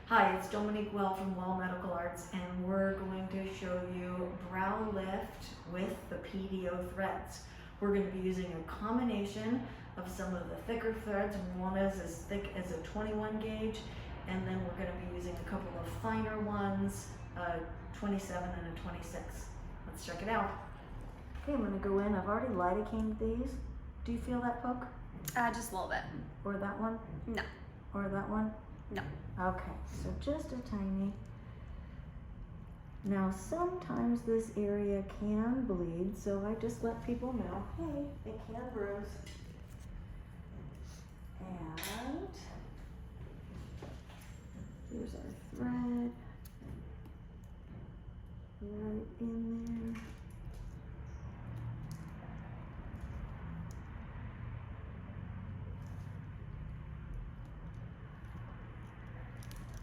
Hi, it's Dominique Well from Well Medical Arts, and we're going to show you brow lift with the PDO threads. We're going to be using a combination of some of the thicker threads. One is as thick as a 21 gauge, and then we're going to be using a couple of finer ones, a 27 and a 26. Let's check it out. Okay, I'm going to go in. I've already lidocained these. Do you feel that poke? Just a little bit. Or that one? No. Or that one? No. Okay, so just a tiny. Now sometimes this area can bleed, so I just let people know, hey, it can bruise. And here's our thread. Right in there.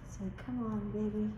So come on, baby.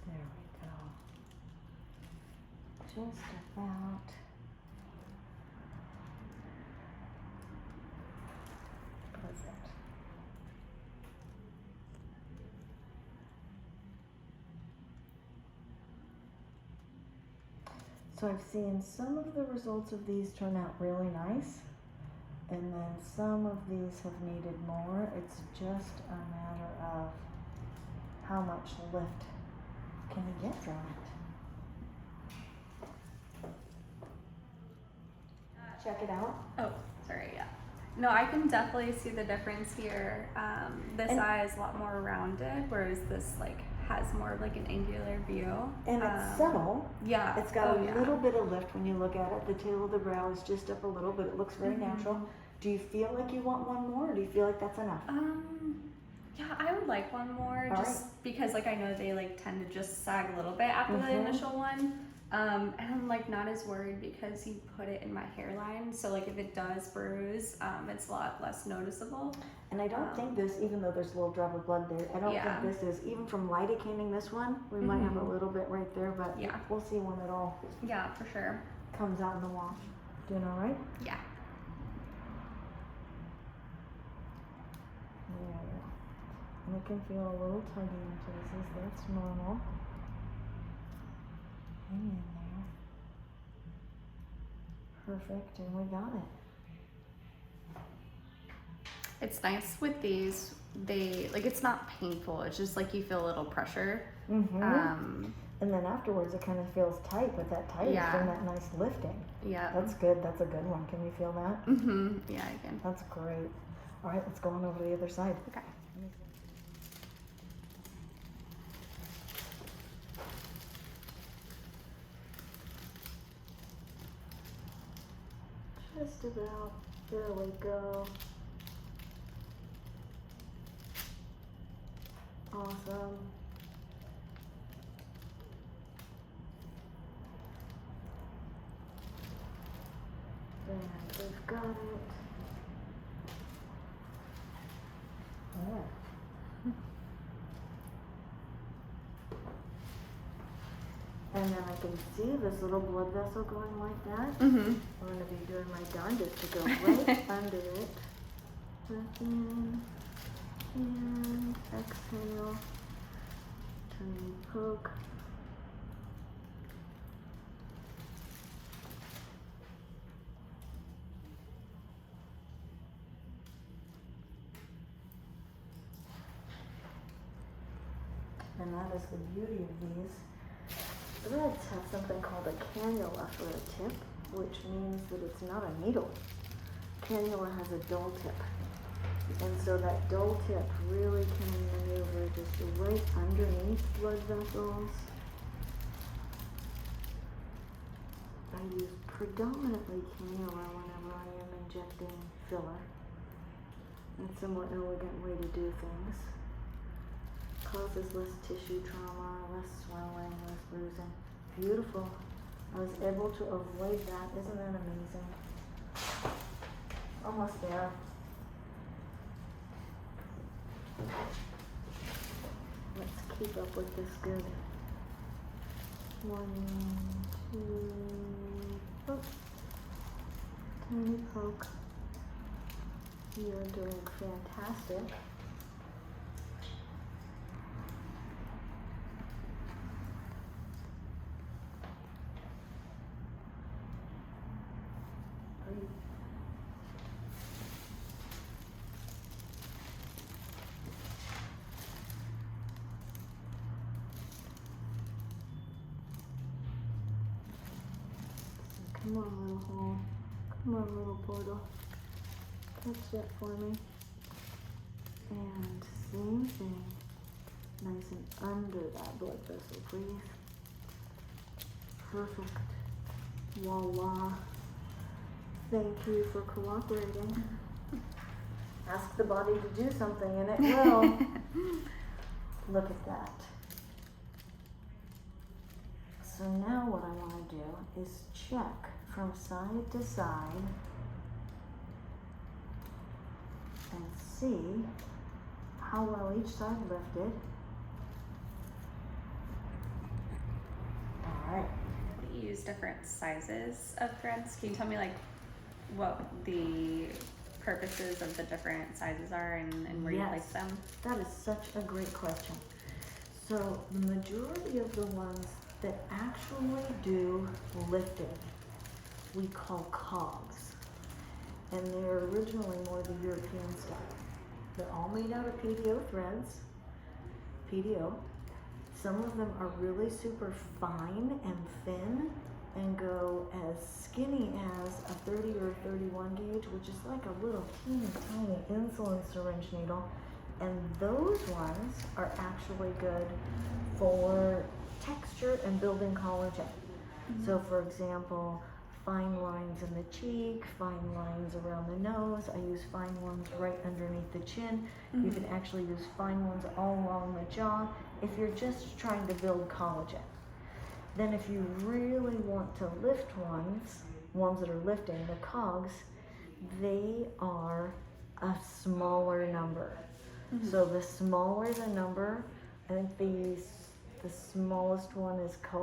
There we go. Just about. Perfect. So I've seen some of the results of these turn out really nice, and then some of these have needed more. It's just a matter of how much lift can you get from it. Check it out. Oh, sorry, yeah. No, I can definitely see the difference here. This eye is a lot more rounded, whereas this has more of an angular view. And it's subtle. Yeah. It's got a little bit of lift when you look at it. The tail of the brow is just up a little, but it looks very natural. Do you feel like you want one more, or do you feel like that's enough? Yeah, I would like one more, because I know they tend to just sag a little bit after the initial one. And I'm not as worried because you put it in my hairline, so if it does bruise, it's a lot less noticeable. And I don't think this, even though there's a little drop of blood there, I don't think this is, even from lidocaining this one, we might have a little bit right there, but we'll see when it all for sure comes out in the wash. Doing all right? Yeah. There. And it can feel a little tuggy in places. That's normal. Hang in there. Perfect, and we got it. It's nice with these. They it's not painful. It's just you feel a little pressure. And then afterwards, it kind of feels tight, but that tight is from that nice lifting. Yeah. That's good. That's a good one. Can you feel that? Yeah, I can. That's great. All right, let's go on over to the other side. Okay. Just about. There we go. Awesome. And we've got it. Yeah. And then I can see this little blood vessel going like that. I'm going to be doing my darndest to go right under it. Breath in and exhale. Tiny poke. And that is the beauty of these. Threads have something called a cannula for a tip, which means that it's not a needle. Cannula has a dull tip. And so that dull tip really can maneuver just right underneath blood vessels. I use predominantly cannula whenever I am injecting filler. It's a more elegant way to do things. Causes less tissue trauma, less swelling, less bruising. Beautiful. I was able to avoid that. Isn't that amazing? Almost there. Let's keep up with this good. 1, 2, oh, tiny poke. You're doing fantastic. Breathe. Come on, little hole. Come on, little portal. Catch that for me. And same thing. Nice and under that blood vessel, please. Perfect. Voila. Thank you for cooperating. Ask the body to do something and it will. Look at that. So now what I want to do is check from side to side and see how well each side lifted. All right. We use different sizes of threads. Can you tell me like what the purposes of the different sizes are and where you place them? That is such a great question. So the majority of the ones that actually do lifting, we call cogs. And they're originally more the European style. They're all made out of PDO threads, PDO. Some of them are really super fine and thin and go as skinny as a 30 or 31 gauge, which is like a little teeny tiny insulin syringe needle. And those ones are actually good for texture and building collagen. Mm-hmm. So for example, fine lines in the cheek, fine lines around the nose. I use fine ones right underneath the chin. Mm-hmm. You can actually use fine ones all along the jaw if you're just trying to build collagen. Then if you really want to lift ones that are lifting, the cogs, they are a smaller number. Mm-hmm. So the smaller the number, I think the smallest one is a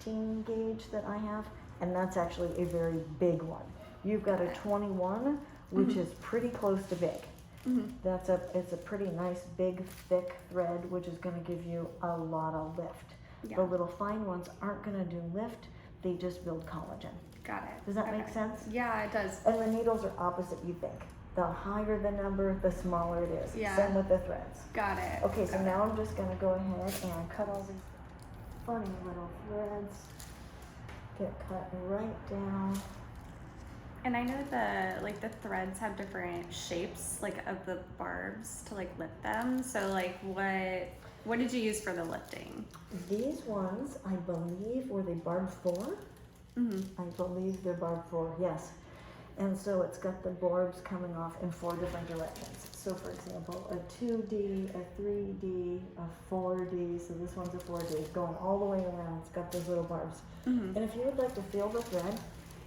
19 gauge that I have, and that's actually a very big one. You've got a 21, which mm-hmm. is pretty close to big. Mm-hmm. It's a pretty nice big thick thread, which is going to give you a lot of lift. Yeah. The little fine ones aren't going to do lift, they just build collagen. Got it. Does that make sense? Yeah, it does. And the needles are opposite, you think. The higher the number, the smaller it is. Yeah. Same with the threads. Got it. Okay, so now I'm just going to go ahead and cut all these funny little threads. Get cut right down. And I know the threads have different shapes, like of the barbs to like lift them. So like what did you use for the lifting? These ones, I believe, were they barbed 4? Mm-hmm. I believe they're barbed 4, yes. And so it's got the barbs coming off in 4 different directions. So for example, a 2D, a 3D, a 4D, so this one's a 4D. It's going all the way around. It's got those little barbs. Mm-hmm. And if you would like to feel the thread,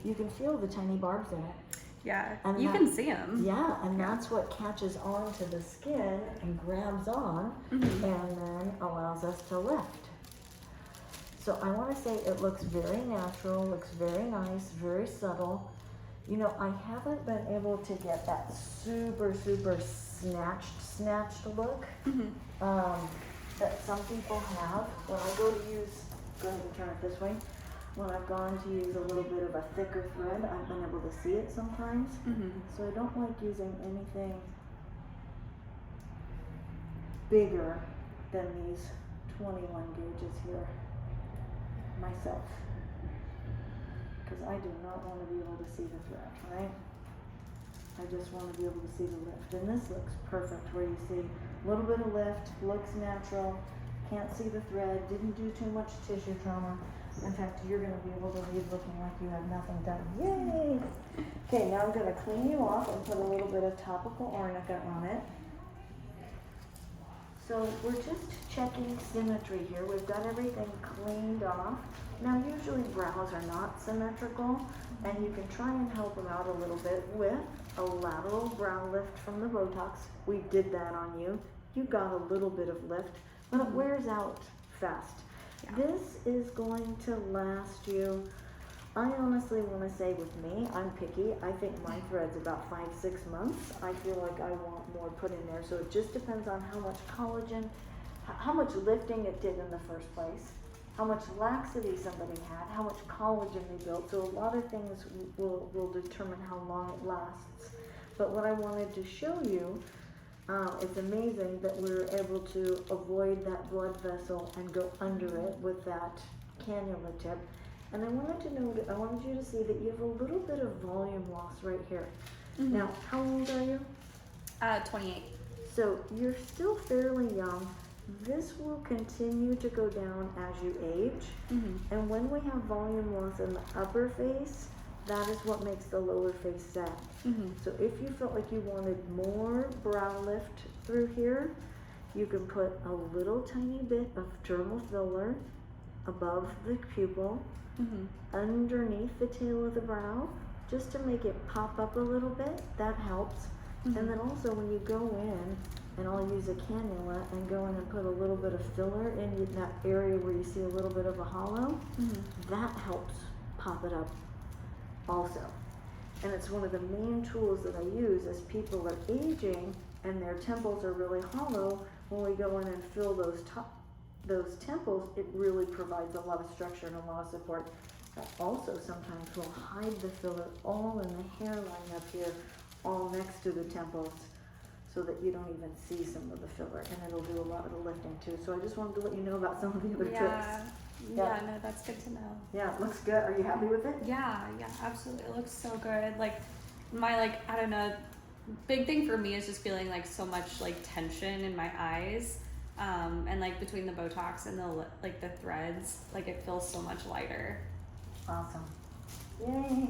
you can feel the tiny barbs in it. Yeah, and you can see them. Yeah, and that's what catches onto the skin and grabs on mm-hmm. and then allows us to lift. So I want to say it looks very natural, looks very nice, very subtle. You know, I haven't been able to get that super snatched look mm-hmm. That some people have. When I go ahead and turn it this way. When I've gone to use a little bit of a thicker thread, I've been able to see it sometimes. Mm-hmm. So I don't like using anything bigger than these 21 gauges here myself. Because I do not want to be able to see the thread, right? I just want to be able to see the lift. And this looks perfect where you see a little bit of lift, looks natural, can't see the thread, didn't do too much tissue trauma. In fact, you're gonna be able to leave looking like you have nothing done. Yay! Okay, now I'm gonna clean you off and put a little bit of topical arnica on it. So we're just checking symmetry here. We've got everything cleaned off. Now usually brows are not symmetrical, and you can try and help them out a little bit with a lateral brow lift from the Botox. We did that on you. You got a little bit of lift, but it wears out fast. Yeah. This is going to last you, I honestly want to say with me, I'm picky. I think my thread's about 5-6 months. I feel like I want more put in there. So it just depends on how much collagen, how much lifting it did in the first place, how much laxity somebody had, how much collagen they built. So a lot of things will determine how long it lasts. But what I wanted to show you, it's amazing that we were able to avoid that blood vessel and go under it with that cannula tip. And I wanted you to see that you have a little bit of volume loss right here. Mm-hmm. Now, how old are you? 28. So you're still fairly young. This will continue to go down as you age. Mm-hmm. And when we have volume loss in the upper face, that is what makes the lower face sag. Mm-hmm. So if you felt like you wanted more brow lift through here, you can put a little tiny bit of dermal filler above the pupil, Mm-hmm. underneath the tail of the brow, just to make it pop up a little bit. That helps. Mm-hmm. And then also when you go in, and I'll use a cannula and go in and put a little bit of filler in that area where you see a little bit of a hollow, Mm-hmm. that helps pop it up also. And it's one of the main tools that I use as people are aging and their temples are really hollow. When we go in and fill those temples, it really provides a lot of structure and a lot of support. I also sometimes will hide the filler all in the hairline up here, all next to the temples, so that you don't even see some of the filler, and it'll do a lot of the lifting too. So I just wanted to let you know about some of the other tricks. Yeah, no, that's good to know. Yeah, it looks good. Are you happy with it? Yeah, absolutely. It looks so good. Like, I don't know, big thing for me is just feeling like so much like tension in my eyes. And like between the Botox and the threads, like it feels so much lighter. Awesome. Yay.